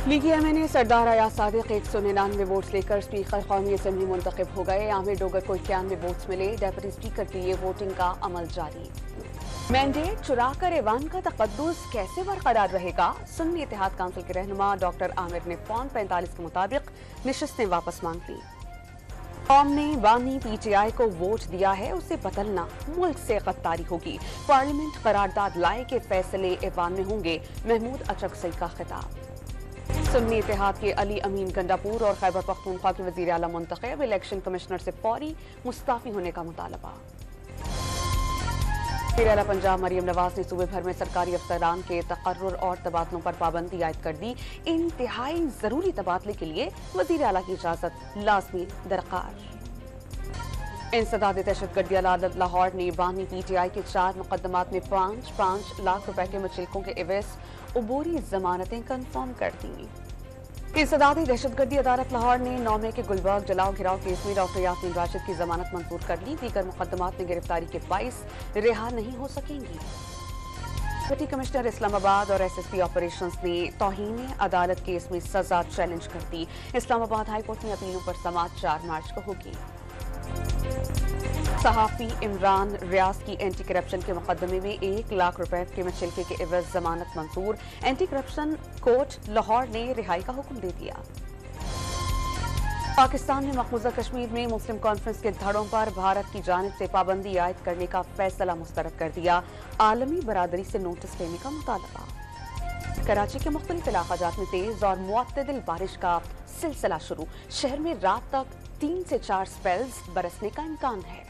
लीगी एमएनए सरदार अयाज सादिक 199 वोट्स लेकर स्पीकर कौमी असम्बली मुंतखब हो गए। आमिर डोगर को 91 वोट्स मिले। डेप्यूटी स्पीकर के लिए वोटिंग का अमल जारी। मैंडेट चुरा कर ऐवान का तकद्दुस कैसे बरकरार रहेगा? सुन्नी इत्तेहाद काउंसिल के रहनुमा डॉक्टर आमिर ने फॉर्म 45 के मुताबिक निशस्तें वापस मांग ली। कौम ने बानी पीटीआई को वोट दिया है, उसे बदलना मुल्क से गद्दारी होगी। पार्लियामेंट करारदाद लाए के फैसले ऐवान में होंगे। महमूद अचकजई का खिताब। सुन्नी इत्तेहाद के अली अमीन गंडापुर और खैबर पख्तूनख्वा के वजीर आला मुंतखब। इलेक्शन कमिश्नर से फौरी मुस्ताफी होने का मुतालबा। वज़ीर आला पंजाब मरियम नवाज ने सूबे भर में सरकारी अफसरान के तकर्रुर और तबादलों पर पाबंदी आयद कर दी। इंतहाई जरूरी तबादले के लिए वज़ीर आला की इजाजत लाजमी दरकार। इंसदाद दहशतगर्दी अदालत लाहौर ने बानी पीटीआई के 4 मुकदमात में 5-5 लाख रुपए के मुचलकों के एवज अबूरी जमानतें कंफर्म कर दी। इंसदादी दहशतगर्दी अदालत लाहौर ने 9 मई के गुलबर्ग जलाओ घिराव केस में डॉक्टर यास्मीन राशिद की जमानत मंजूर कर ली। दीगर मुकदमात में गिरफ्तारी के 22 रिहा नहीं हो सकेंगी। डिप्टी कमिश्नर इस्लामाबाद और एसएसपी ऑपरेशंस ने तौहीन अदालत केस में सजा चैलेंज कर दी। इस्लामाबाद हाई कोर्ट में अपीलों पर समाअत 4 मार्च को होगी। सहाफी इमरान रियाज की एंटी करप्शन के मुकदमे में 1 लाख रुपए के मुचलके के एवज जमानत मंजूर। एंटी करप्शन कोर्ट लाहौर ने रिहाई का हुक्म दे दिया। पाकिस्तान ने मकबूजा कश्मीर में मुस्लिम कॉन्फ्रेंस के धड़ों पर भारत की जानिब से पाबंदी आयद करने का फैसला मुस्तरद कर दिया। आलमी बरादरी से नोटिस लेने का मुतालबा। कराची के मुख्तलिफ इलाकाजात में तेज और मुअत्तदिल बारिश का सिलसिला शुरू। शहर में रात तक 3 से 4 स्पेल्स बरसने का इम्कान है।